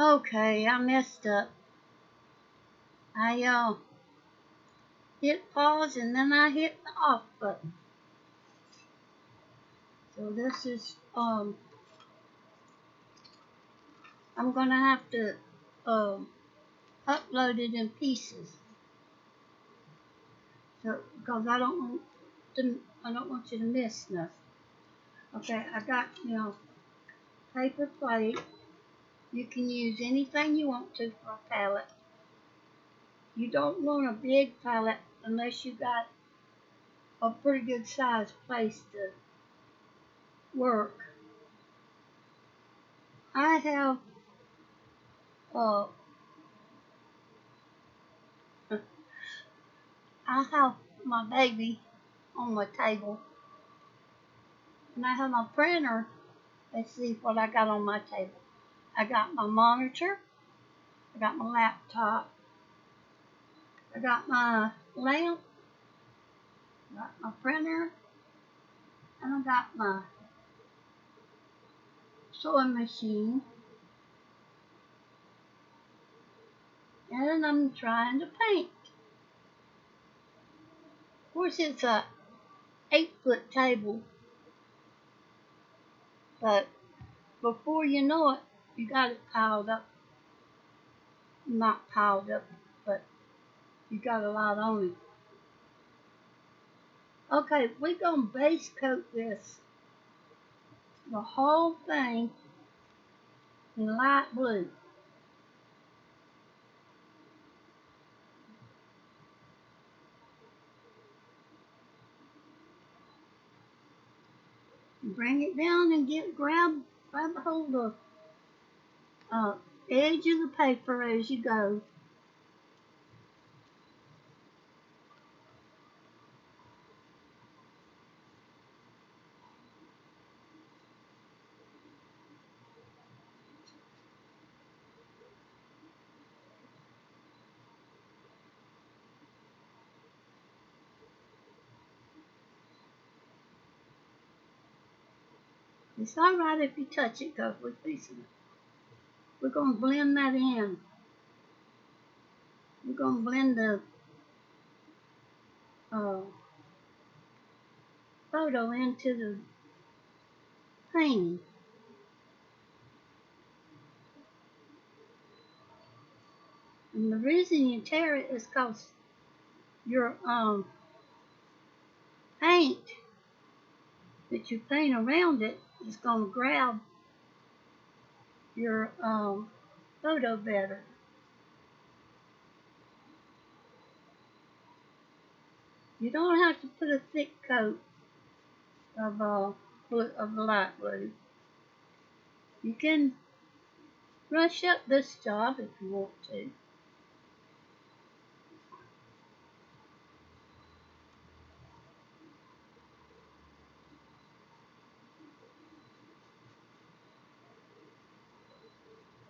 Okay, I messed up. I hit pause and then I hit the off button. So this is I'm gonna have to upload it in pieces. So because I don't want you to miss nothing. Okay, I got paper plate. You can use anything you want to for a palette. You don't want a big palette unless you got a pretty good sized place to work. I have uh, I have my baby on my table, and I have my printer. Let's see what I got on my table. I got my monitor. I got my laptop. I got my lamp. I got my printer, and I got my sewing machine. And I'm trying to paint. Of course, it's a 8-foot table, but before you know it, you got it piled up. Not piled up, but you got a lot on it. Okay, we're gonna base coat this, the whole thing, in light blue. Bring it down and grab a hold of edge of the paper as you go. It's all right if you touch it because we're gonna blend that in. We're gonna blend the uh, photo into the painting. And the reason you tear it is because your paint that you paint around it is going to grab your photo better. You don't have to put a thick coat of of the light blue. You can brush up this job if you want to.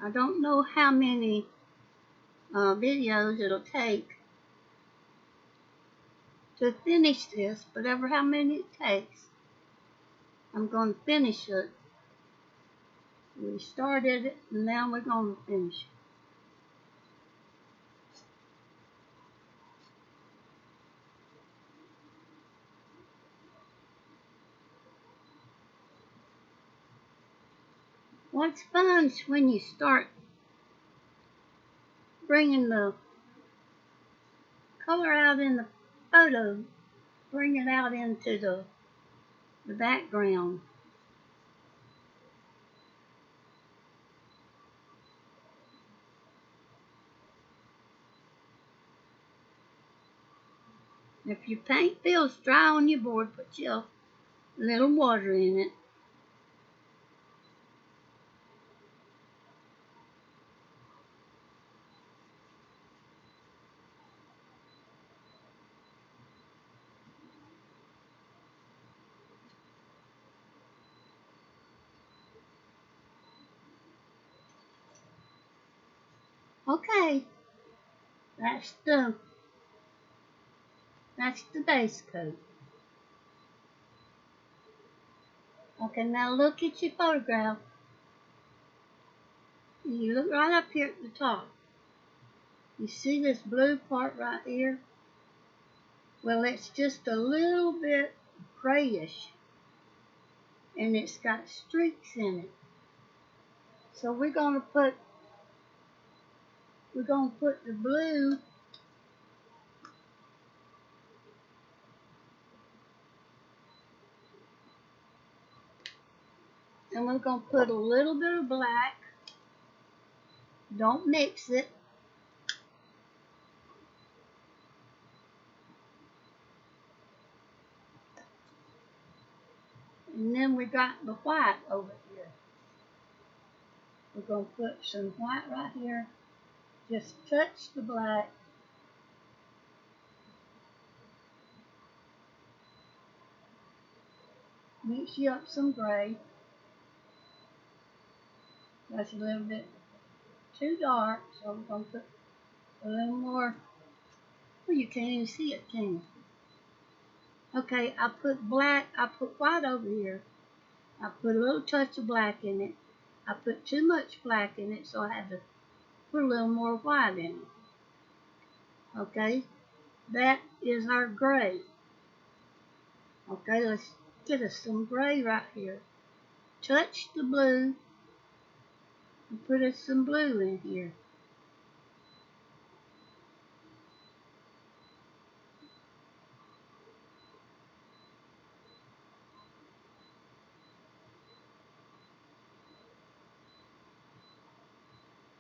I don't know how many videos it'll take to finish this, but ever how many it takes, I'm going to finish it. We started it, and now we're going to finish it. What's fun is when you start bringing the color out in the photo, bring it out into the background. If your paint feels dry on your board, put a little water in it. Okay, that's the base coat. Okay, now look at your photograph. you look right up here at the top. You see this blue part right here? Well, it's just a little bit grayish, and it's got streaks in it. So we're gonna put the blue and we're gonna put a little bit of black. Don't mix it. And then we got the white over here. We're gonna put some white right here. Just touch the black. Mix you up some gray. That's a little bit too dark, so we're going to put a little more. Well, you can't even see it, can you? Okay, I put white over here. I put a little touch of black in it. I put too much black in it, so I had to put a little more white in it. Okay, that is our gray. Okay, let's get us some gray right here. Touch the blue and put us some blue in here.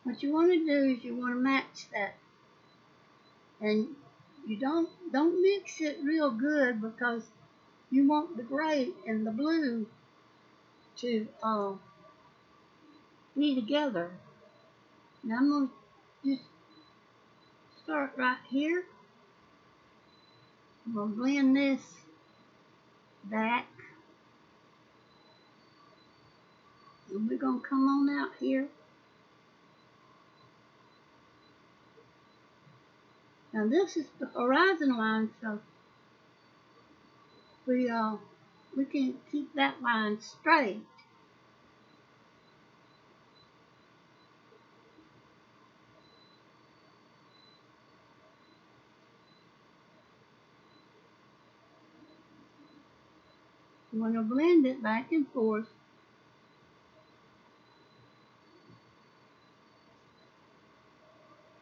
What you want to do is you want to match that, and you don't mix it real good because you want the gray and the blue to be together. Now I'm going to just start right here. I'm going to blend this back. And we're going to come on out here. Now this is the horizon line, so we can keep that line straight. You want to blend it back and forth.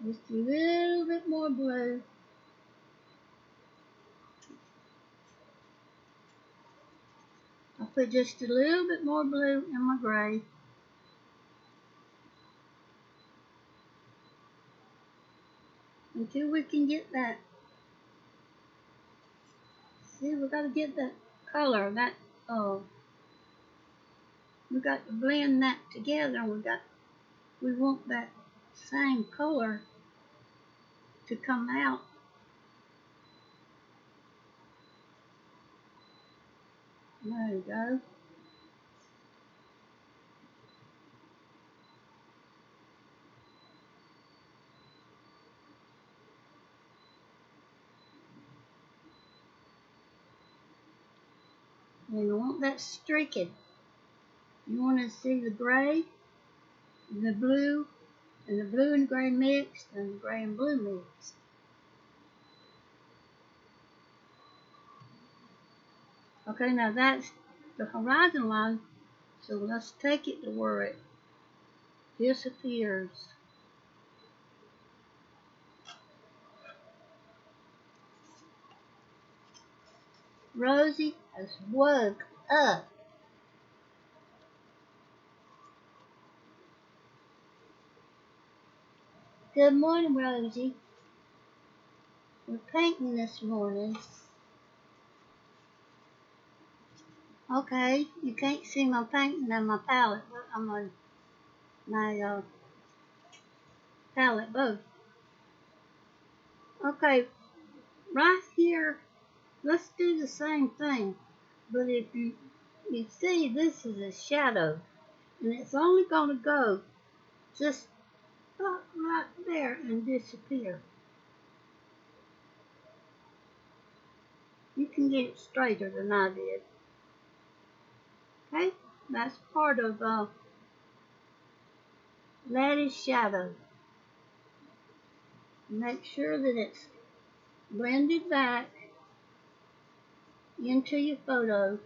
Just a little bit more blue. I'll put just a little bit more blue in my gray. Until we can get that. See, we got to get that color, that, we got to blend that together. We want that same color to come out. There you go. And you want that streaked. You want to see the gray, and the blue, and the blue and gray mixed, and the gray and blue mixed. Okay, now that's the horizon line, so let's take it to where it disappears. Rosie has woke up. Good morning, Rosie. We're painting this morning. Okay, you can't see my painting on my palette, but I'm on my palette both. Okay, right here, let's do the same thing. But if you see, this is a shadow, and it's only going to go just about right there and disappear. You can get it straighter than I did. Okay, that's part of lattice shadow. Make sure that it's blended back into your photo.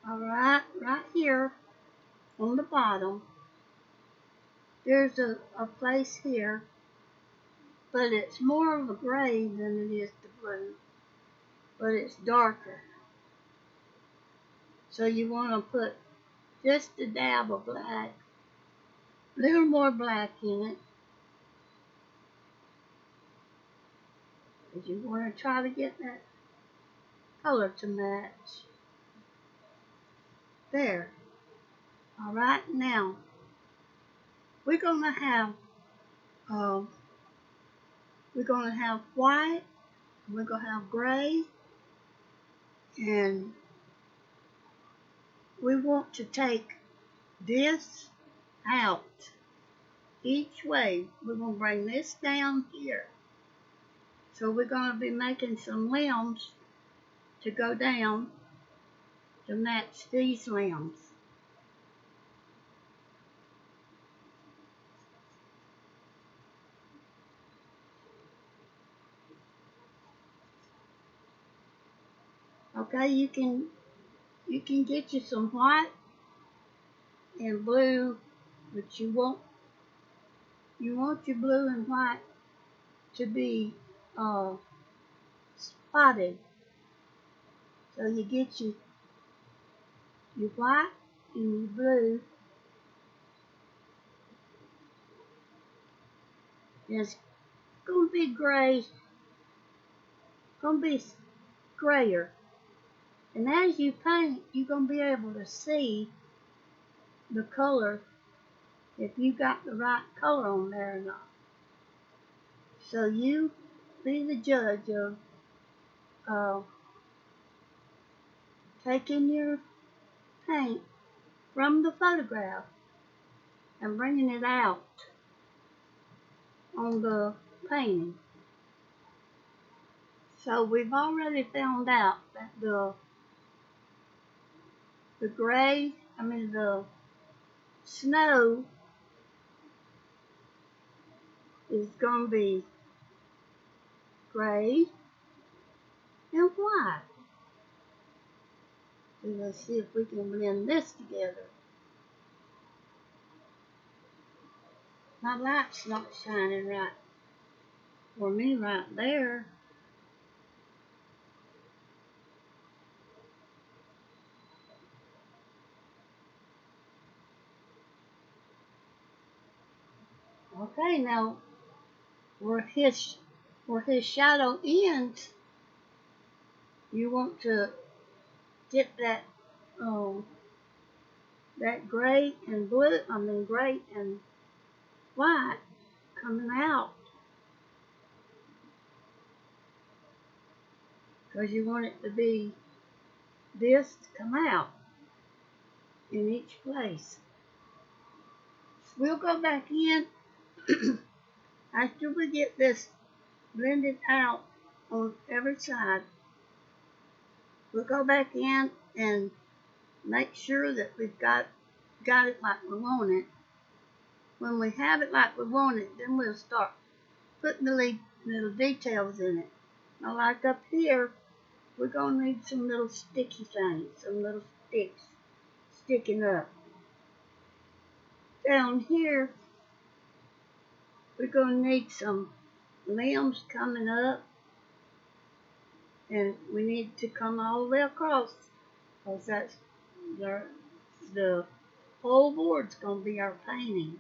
Alright, right here on the bottom, there's a place here, but it's more of a gray than it is the blue, but it's darker. So you want to put just a dab of black, a little more black in it, because you want to try to get that color to match. There. Alright, now we're gonna have white, we're gonna have gray, and we want to take this out each way. We're gonna bring this down here. So we're gonna be making some limbs to go down to match these limbs. Okay, you can get you some white and blue, but you want your blue and white to be spotted. So you get your white and your blue. It's gonna be gray, gonna be grayer. And as you paint, you're gonna be able to see the color, if you got the right color on there or not. So you be the judge of taking your paint from the photograph and bringing it out on the painting. So we've already found out that the snow is going to be gray and white. So let's see if we can blend this together. My light's not shining right for me right there. Okay, now where his shadow ends, you want to get that gray and blue, gray and white coming out, because you want it to be this to come out in each place. We'll go back in after we get this blended out on every side. We'll go back in and make sure that we've got it like we want it. When we have it like we want it, then we'll start putting the little details in it. Now, like up here, we're going to need some little sticky things, some little sticks sticking up. Down here, we're going to need some limbs coming up, and we need to come all the way across, because that's the whole board's going to be our painting.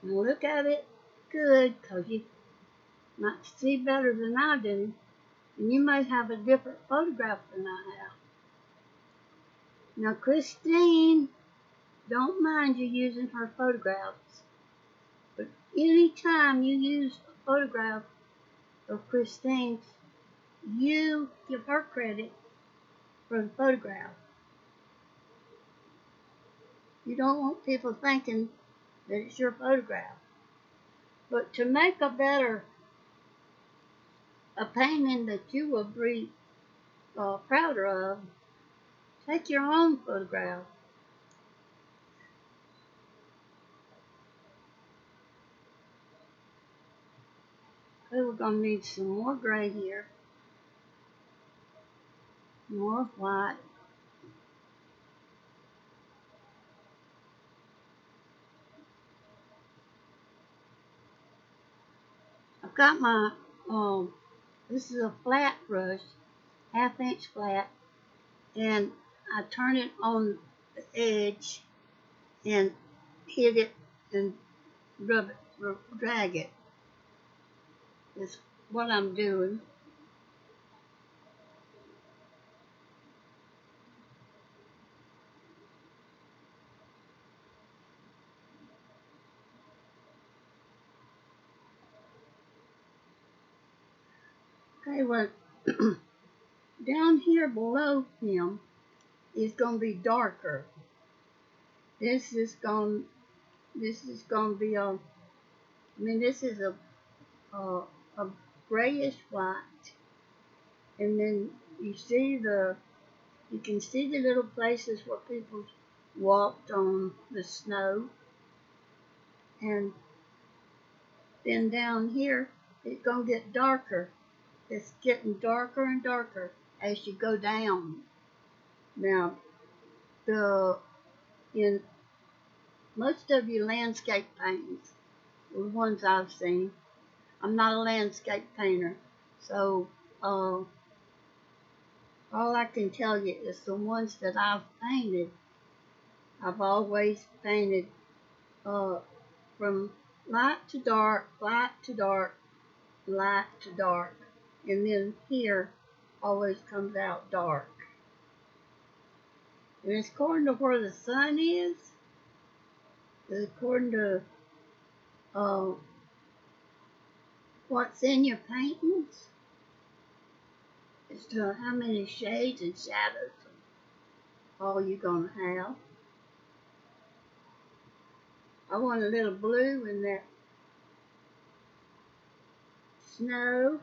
And look at it good, because you might see better than I do, and you may have a different photograph than I have. Now, Christine, don't mind you using her photographs, but anytime you use a photograph of Christine's, you give her credit for the photograph. You don't want people thinking that it's your photograph. But to make a painting that you will be prouder of, take your own photograph. Okay, we're going to need some more gray here, more white. I've got my, this is a flat brush, 1/2 inch flat, and I turn it on the edge and hit it and rub it, drag it. Is what I'm doing. Okay, well, down here below him is going to be darker. This is going to be a, this is a grayish white, and then you can see the little places where people walked on the snow, and then down here it's going to get darker. It's getting darker and darker as you go down. Now, in most of your landscape paintings, the ones I've seen, I'm not a landscape painter, so all I can tell you is the ones that I've painted, I've always painted from light to dark, light to dark, light to dark, and then here always comes out dark. And it's according to where the sun is, it's according to what's in your paintings, as to how many shades and shadows all you're going to have. I want a little blue in that snow.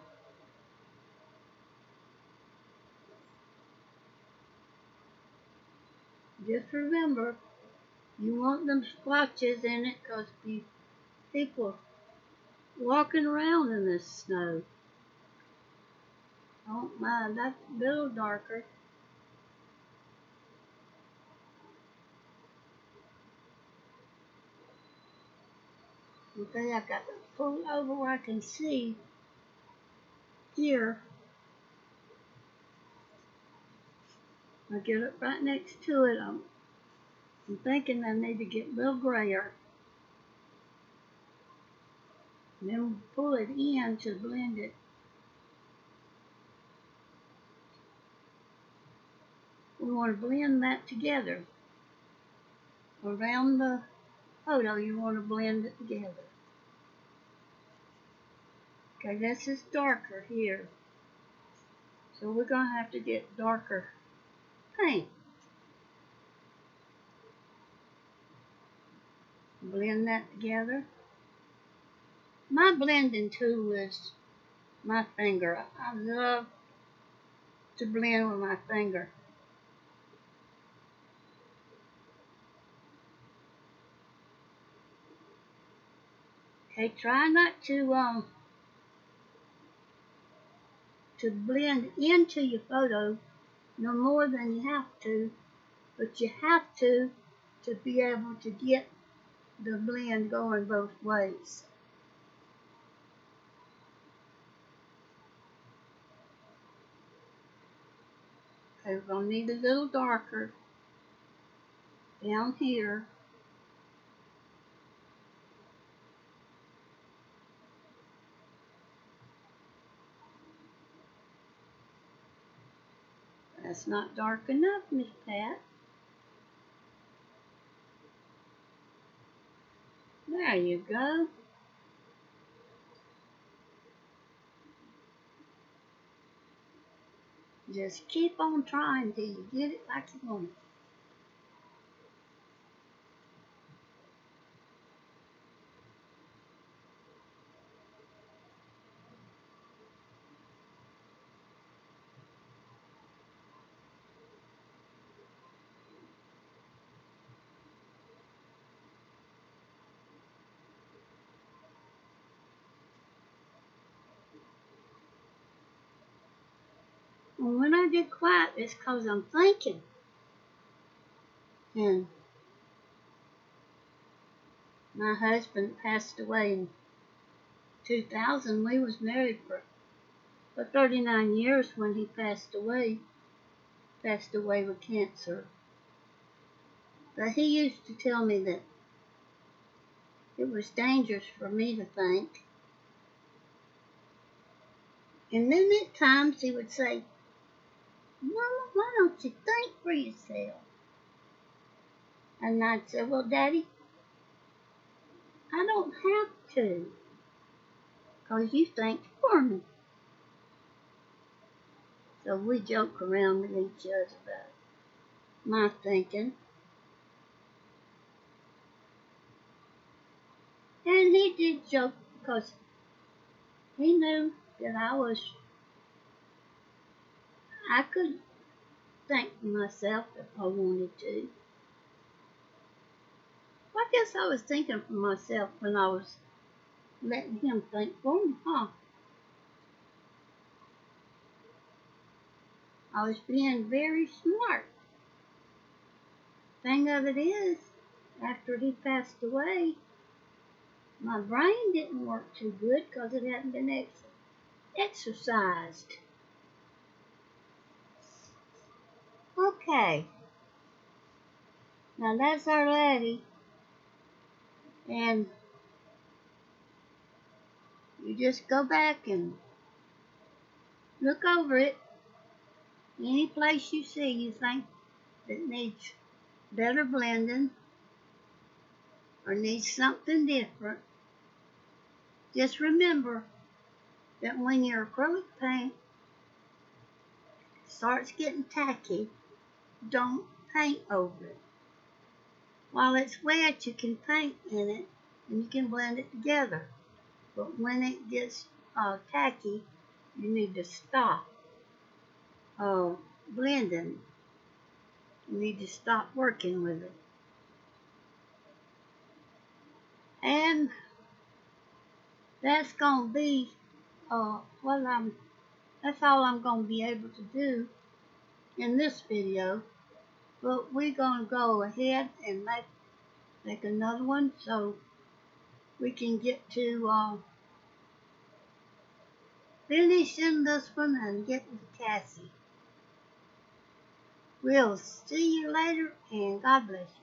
Just remember, you want them splotches in it because people walking around in this snow. Don't mind, that's a little darker. Okay, I've got to pull it over where I can see here. I get it right next to it. I'm thinking I need to get a little grayer. And then pull it in to blend it. We want to blend that together. Around the photo, you want to blend it together. Okay, this is darker here. So we're going to have to get darker paint. Blend that together. My blending tool is my finger. I love to blend with my finger. Okay, try not to blend into your photo no more than you have to, but you have to be able to get the blend going both ways. Okay, we're going to need a little darker down here. That's not dark enough, Miss Pat. There you go. Just keep on trying till you get it like you want it. And when I get quiet, it's 'cause I'm thinking. And my husband passed away in 2000. We was married for 39 years when he passed away with cancer. But he used to tell me that it was dangerous for me to think. And then at times he would say, Mama, why don't you think for yourself? And I'd say, well, Daddy, I don't have to, 'cause you think for me. So we joke around with each other about my thinking. And he did joke because he knew that I could think for myself if I wanted to. I guess I was thinking for myself when I was letting him think for me, huh? I was being very smart. Thing of it is, after he passed away, my brain didn't work too good because it hadn't been exercised. Okay, now that's our laddie, and you just go back and look over it. Any place you see you think that needs better blending or needs something different, just remember that when your acrylic paint starts getting tacky, don't paint over it. While it's wet, you can paint in it and you can blend it together. But when it gets tacky, you need to stop blending. You need to stop working with it. And that's going to be that's all I'm going to be able to do in this video. But we're going to go ahead and make another one so we can get to finishing this one and get with Cassie. We'll see you later, and God bless you.